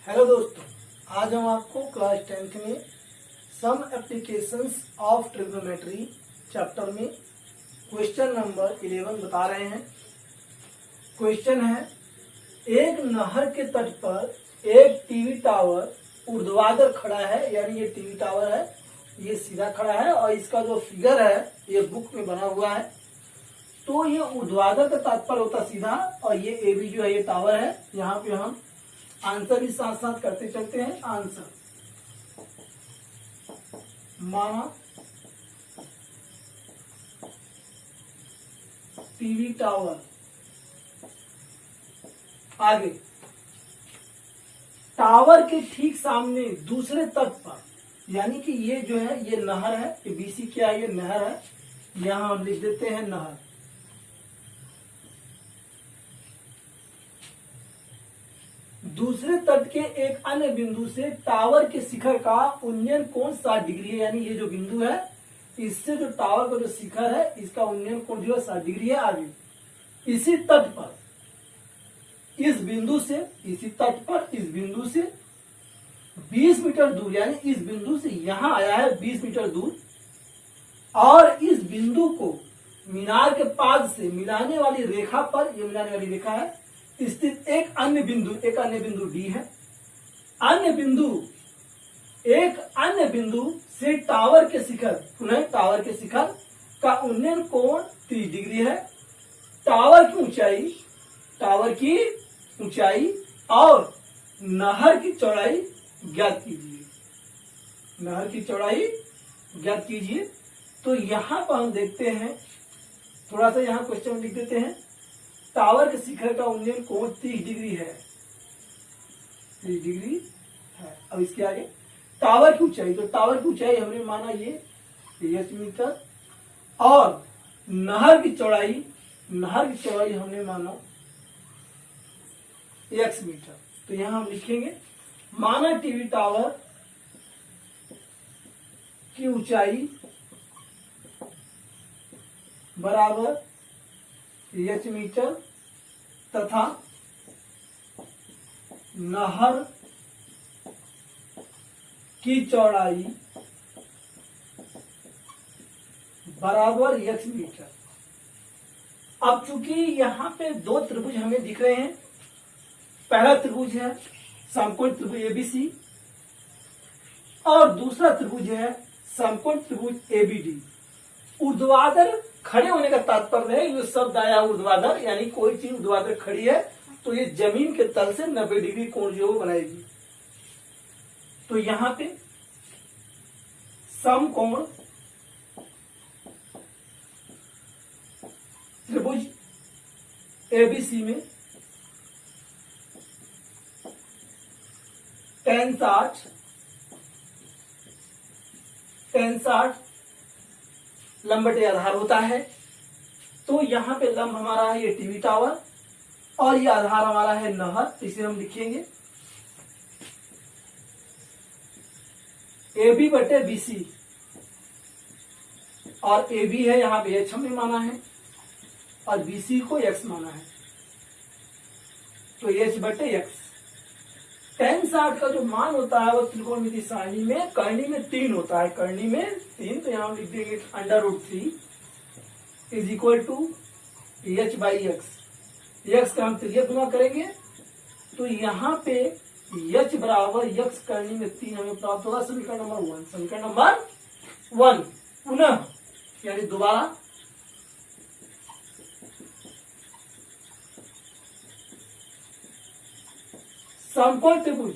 Hello दोस्तों, आज हम आपको क्लास 10th में some applications of trigonometry chapter में क्वेश्चन नंबर 11 बता रहे हैं। क्वेश्चन है, एक नहर के तट पर एक टीवी टावर ऊर्ध्वाधर खड़ा है, यानी ये टीवी टावर है, ये सीधा खड़ा है और इसका जो फिगर है ये बुक में बना हुआ है। तो ये ऊर्ध्वाधर का तात्पर्य होता सीधा, और ये एबी जो है ये टावर है। यहाँ पे हम आंसर भी साथ साथ करते चलते हैं। आंसर माना टीवी टावर, आगे टावर के ठीक सामने दूसरे तट पर, यानी कि ये जो है ये नहर है, ये बीसी क्या है, ये नहर है। यहां हम लिख देते हैं नहर। दूसरे तट के एक अन्य बिंदु से टावर के शिखर का उन्नयन कोण 60 डिग्री है, यानी ये जो बिंदु है इससे जो टावर का जो शिखर है इसका उन्नयन कोण जो है 60 डिग्री है। आगे इसी तट पर इस बिंदु से, इसी तट पर इस बिंदु से 20 मीटर दूर, यानी इस बिंदु से यहां आया है 20 मीटर दूर, और इस बिंदु को मीनार के पाद से मिलाने वाली रेखा पर, ये मिलाने वाली रेखा है, स्थित एक अन्य बिंदु डी है। एक अन्य बिंदु से टावर के शिखर, पुनः टावर के शिखर का उन्नयन कोण 30 डिग्री है। टावर की ऊंचाई और नहर की चौड़ाई ज्ञात कीजिए। तो यहां पर हम देखते हैं, थोड़ा सा यहां क्वेश्चन लिख देते हैं। टावर के शिखर का उन्नयन कोण 30 डिग्री है, 30 डिग्री है। अब इसके आगे टावर की ऊंचाई, तो टावर की ऊंचाई हमने माना ये h मीटर, और नहर की चौड़ाई हमने माना x मीटर। तो यहां हम लिखेंगे, माना टीवी टावर की ऊंचाई बराबर h मीटर तथा नहर की चौड़ाई बराबर x मीटर। अब चूंकि यहाँ पे दो त्रिभुज हमें दिख रहे हैं, पहला त्रिभुज है समकोण त्रिभुज एबीसी और दूसरा त्रिभुज है समकोण त्रिभुज एबीडी। ऊर्ध्वाधर खड़े होने का तात्पर्य है, ये शब्द आया ऊर्ध्वाधर, यानी कोई चीज ऊर्ध्वाधर खड़ी है तो ये जमीन के तल से 90 डिग्री कोण जो बनाएगी। तो यहां पे समकोण त्रिभुज एबीसी में tan 60 लंब बटे आधार होता है। तो यहां पे लंब हमारा है ये टीवी टावर और ये आधार हमारा है नहर। इसे हम लिखेंगे AB बटे BC, और AB है यहां पे h हमने माना है और BC को x माना है, तो h बटे x। tan 60 का जो मान होता है वो त्रिकोणमिति सारणी में करनी में 3 होता है, करनी में 3। तो यहां हम लिख देंगे √3 is equal to h by x का हम त्रिज्या गुना करेंगे, तो यहाँ पे h बराबर x करनी में 3 हमें प्राप्त होगा। समीकरण नंबर 1 पुनः, यानी दोबारा समकोण त्रिभुज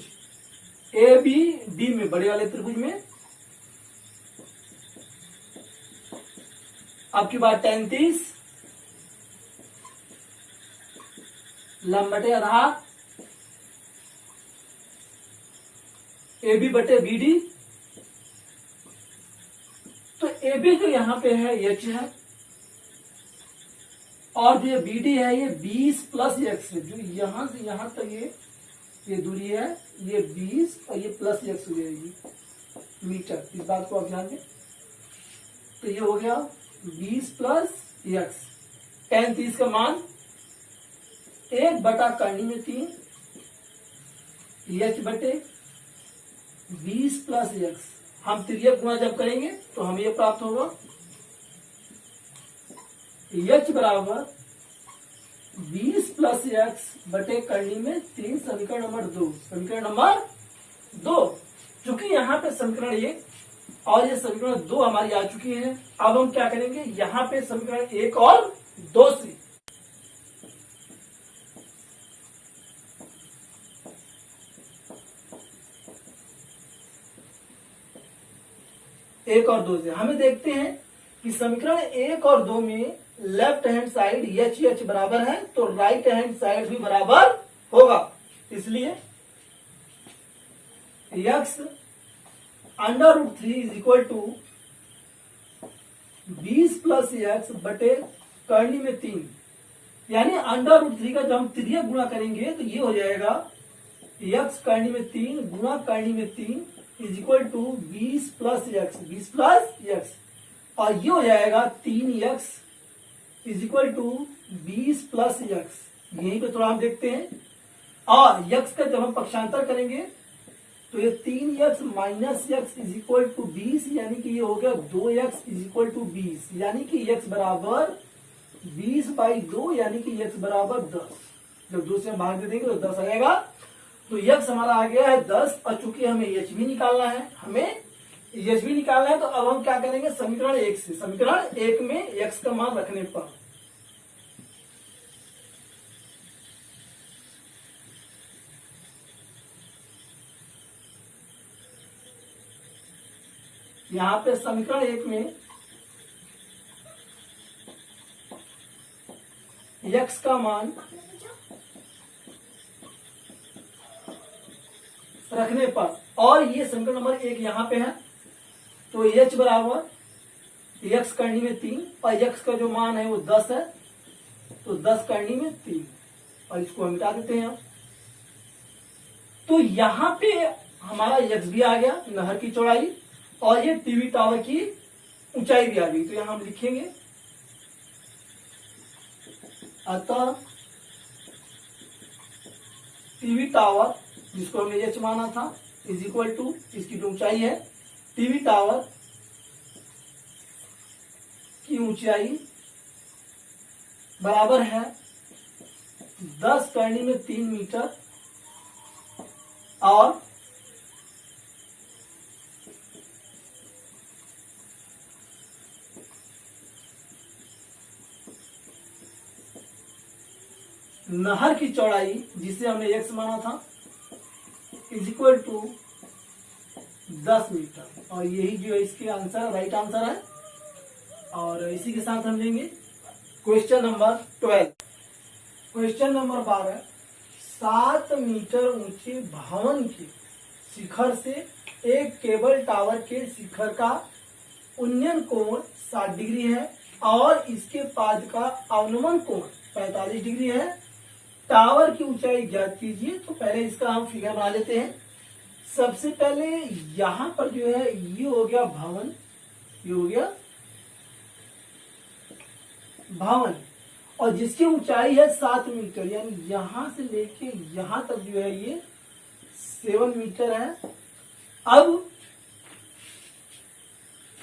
ABD में, बड़े वाले त्रिभुज में आपकी बात tan 30 लंब बटे आधार AB बटे BD। तो AB जो यहां पे है h है, और जो BD है ये 20 प्लस x है, जो यहां से यहां तक ये दूरी है, ये 20 और ये प्लस x हो जाएगी मीटर। इस बात को आप ध्यान दें। तो ये हो गया 20 प्लस x। tan 30 का मान 1 बटा करनी में 3 एच बटे 20 प्लस एक्स। हम तिर्यक गुणा जब करेंगे तो हमें ये प्राप्त होगा एच बराबर 20 प्लस एक्स बटे करनी में 3, समीकरण नंबर 2। समीकरण नंबर 2, चूंकि यहाँ पे समीकरण 1 और ये समीकरण 2 हमारी आ चुकी है। अब हम क्या करेंगे, यहाँ पे समीकरण 1 और 2 से हमें देखते हैं कि समीकरण 1 और 2 में लेफ्ट हैंड साइड एच बराबर है तो राइट हैंड साइड भी बराबर होगा। इसलिए x √3 is equal to 20 plus x बटे करनी में 3, यानी √3 का जब हम तिर्यक गुणा करेंगे तो ये हो जाएगा x करनी में 3 गुणा करनी में 3 is equal to 20 plus x, और ये हो जाएगा 3x is equal to 20 plus x. यहीं पे थोड़ा हम देखते हैं, और x का जब हम पक्षांतर करेंगे तो ये 3x minus x is equal to 20, यानी कि ये हो गया 2x इज इक्वल टू 20, यानी कि x बराबर 20/2, यानी कि x बराबर 10। जब 2 से हम भाग दे देंगे तो 10 आएगा। तो x हमारा आ गया है 10, और चूंकि हमें h भी निकालना है, तो अब हम क्या करेंगे, समीकरण 1 से, समीकरण 1 में x का मान रखने पर यहां पे समीकरण 1 में x का मान रखने पर, और ये समीकरण नंबर 1 यहां पे है, तो h बराबर x करनी में 3, और x का जो मान है वो 10 है, तो 10 करनी में 3, और इसको हम मिटा देते हैं। तो यहां पे हमारा x भी आ गया, नहर की चौड़ाई, और ये टीवी टावर की ऊंचाई भी आ गई। तो यहां हम लिखेंगे अतः टीवी टावर, जिसको हमने h माना था, इज इक्वल टू, इसकी जो ऊंचाई है, टीवी टावर की ऊंचाई बराबर है 10 करनी में 3 मीटर, और नहर की चौड़ाई, जिसे हमने x माना था, इज इक्वल टू 10 मीटर, और यही जो है इसके आंसर, राइट आंसर है। और इसी के साथ हम लेंगे question number 12। Question number 12, 7 metre ऊंचे भवन के शिखर से एक केबल टावर के शिखर का उन्नयन कोण 60 डिग्री है, और इसके पाद का अवनमन कोण 45 डिग्री है। टावर की ऊंचाई ज्ञात कीजिए। तो पहले इसका हम फिगर बना लेते हैं। सबसे पहले यहां पर जो है ये हो गया भवन, ये हो गया भवन, और जिसकी ऊंचाई है 7 मीटर, यानी यहां से लेके यहां तक जो है ये 7 मीटर है। अब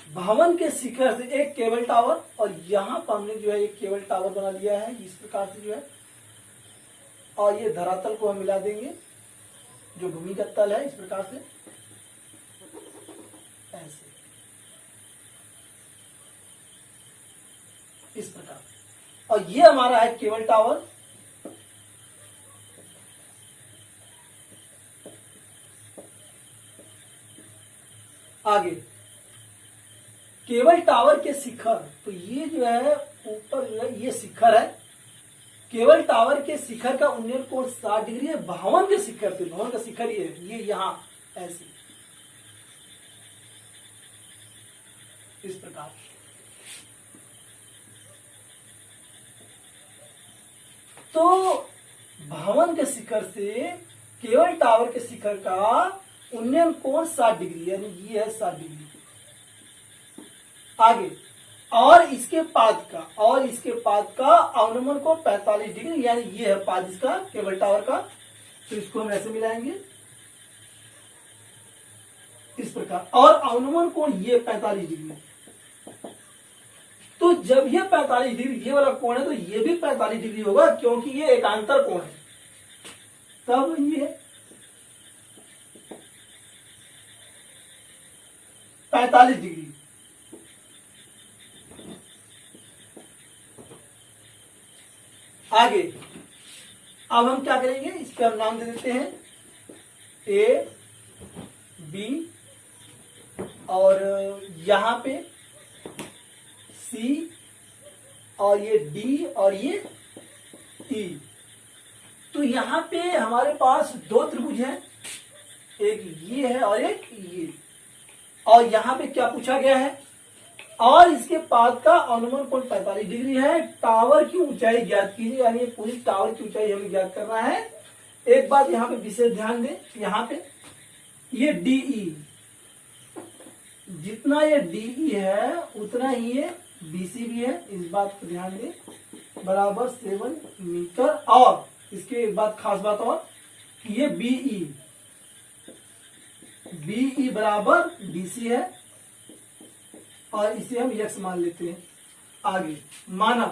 भवन के शिखर से एक केबल टावर, और यहां पर हमने जो है एक केबल टावर बना लिया है इस प्रकार से जो है, और ये धरातल को हम मिला देंगे, जो भूमिगत तल है, इस प्रकार से, ऐसे, इस प्रकार। और ये हमारा है केबल टावर। आगे केबल टावर के शिखर, तो ये जो है ऊपर जो है ये शिखर है। केबल टावर के शिखर का उन्नयन कोण 60 डिग्री है। भवन के शिखर पे, भवन का शिखर ये यहां ऐसे, इस प्रकार। तो भवन के शिखर से केबल टावर के शिखर का उन्नयन कोण 60 डिग्री, यानी ये है 60 डिग्री। आगे, और इसके पाद का अवनमन को 45 डिग्री, यानी ये है पाद इसका केबल टावर का। तो इसको हम ऐसे मिलाएंगे, प्रकार, और अवनमन कोण ये 45 डिग्री। तो जब ये 45 डिग्री ये वाला कोण है तो ये भी 45 डिग्री होगा, क्योंकि ये एकांतर कोण है। तब ये 45 डिग्री। आगे अब हम क्या करेंगे, इसका नाम दे देते हैं ए बी, और यहां पे सी, और ये डी, और ये ई। तो यहां पे हमारे पास दो त्रिभुज हैं, एक ये है और एक ये, और यहां पे क्या पूछा गया है, और इसके पाद का अनुमान कोण 45 डिग्री है। टावर की ऊंचाई ज्ञात कीजिए, यानी पूरी टावर की ऊंचाई हमें ज्ञात करना है। एक बात यहां पे विशेष ध्यान दें, यहां पे ये डीई, जितना ये डीई है उतना ही ये बीसी भी है, इस बात को ध्यान दें, बराबर 7 मीटर। और इसके एक बात खास बात और कि ये बीई बराबर बीसी है, और इसे हम यक्स मान लेते हैं। आगे माना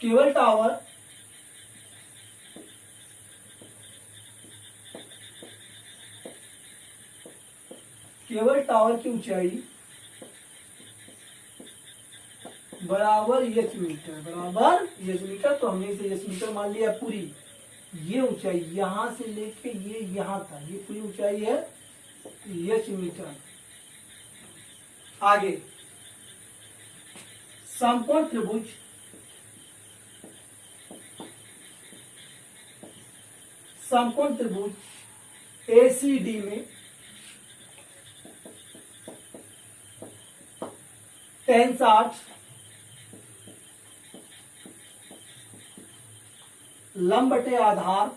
केवल टावर की ऊंचाई बराबर एच मीटर, तो हमने इसे एच मीटर मान लिया पूरी। ये ऊंचाई यहां से लेके ये यहां था, ये पूरी ऊंचाई है एच मीटर। आगे समकोण त्रिभुज एसीडी में tan 60 लंब बटे आधार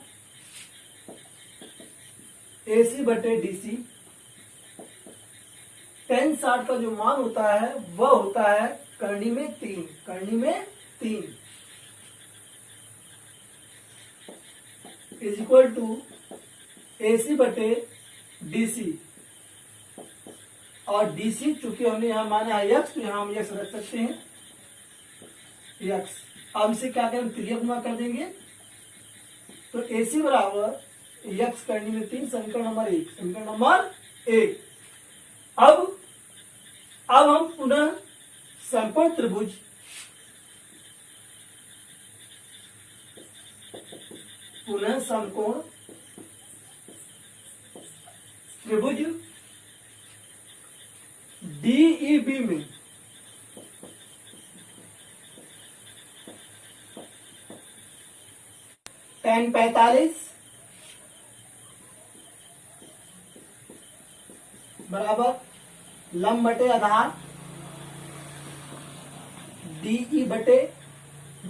AC बटे DC। tan 60 का जो मान होता है वह होता है करनी में 3 इज इक्वल टू AC बटे DC, और DC चूंकि हमने यहां माना है यक्स, तो यहां हम यक्स रख सकते हैं यक्स। अब इसे क्या करें, त्रिज्या गुना कर देंगे, तो AC बराबर यक्स करनी में 3, समीकरण नंबर 1। अब हम पुनः समकोण त्रिभुज डीईबी में tan 45 बराबर लंब बटे आधार डीई बटे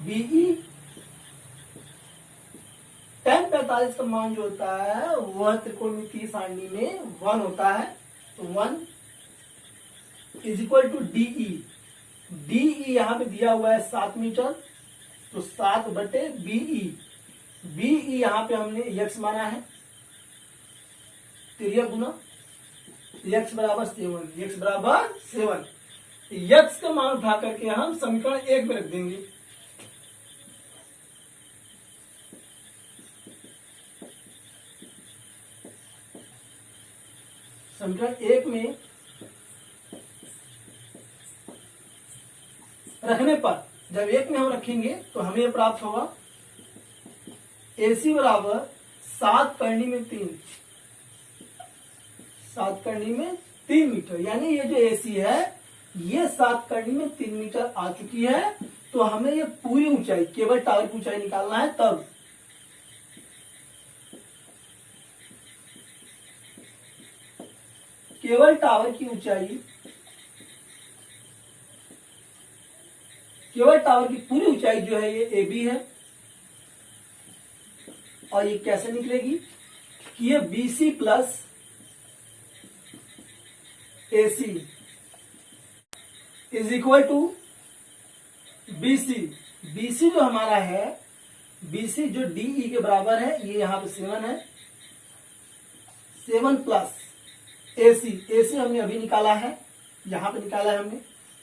बीई। tan 45 का मान जो होता है वह त्रिकोणमितीय सारणी में 1 होता है, तो 1 इज इक्वल टू डीई यहां पे दिया हुआ है 7 मीटर, तो 7 बटे बीई यहां पे हमने यक्स माना है, तिर्यक गुना यक्स बराबर 7, यक्स का मान उठा करके हम समीकरण 1 में रख देंगे। समीकरण 1 में रखने पर, जब 1 में हम रखेंगे तो हमें प्राप्त होगा AC बराबर 7 करनी में 3 मीटर, यानी ये जो AC है ये 7 करनी में 3 मीटर आ चुकी है। तो हमें ये पूरी ऊंचाई, केवल टावर की ऊंचाई निकालना है। तब केवल टावर की पूरी ऊंचाई जो है ये AB है, और ये कैसे निकलेगी कि ये BC plus AC is equal to BC जो हमारा है, BC जो DE के बराबर है, ये यहां पे 7 है, 7 प्लस AC हमने अभी निकाला है, यहाँ पे निकाला है हमने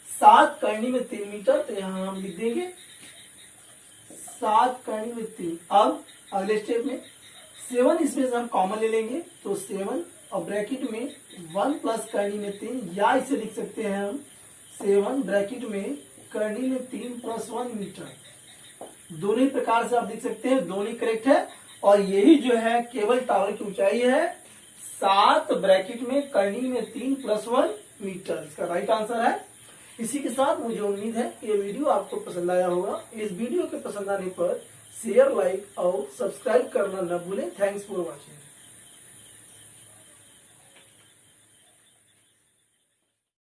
7 करनी में 3 मीटर, तो यहाँ हम लिख देंगे 7 करनी में 3। अब अगले स्टेप में 7 इसमें से हम कॉमन ले लेंगे, तो 7 और ब्रैकेट में 1 प्लस करनी में 3, या इसे लिख सकते हैं हम 7 ब्रैकेट में करनी में 3 प्लस 1 मीटर। दोनों ही प्रकार से आप लिख सकते हैं, दोनों ही करेक्ट है। और यही जो है केबल टावर की ऊंचाई है 7 ब्रैकेट में करनी में 3 प्लस 1 मीटर, इसका राइट आंसर है। इसी के साथ मुझे उम्मीद है ये वीडियो आपको पसंद आया होगा। इस वीडियो के पसंद आने पर शेयर, लाइक और सब्सक्राइब करना न भूलें। Thanks for watching.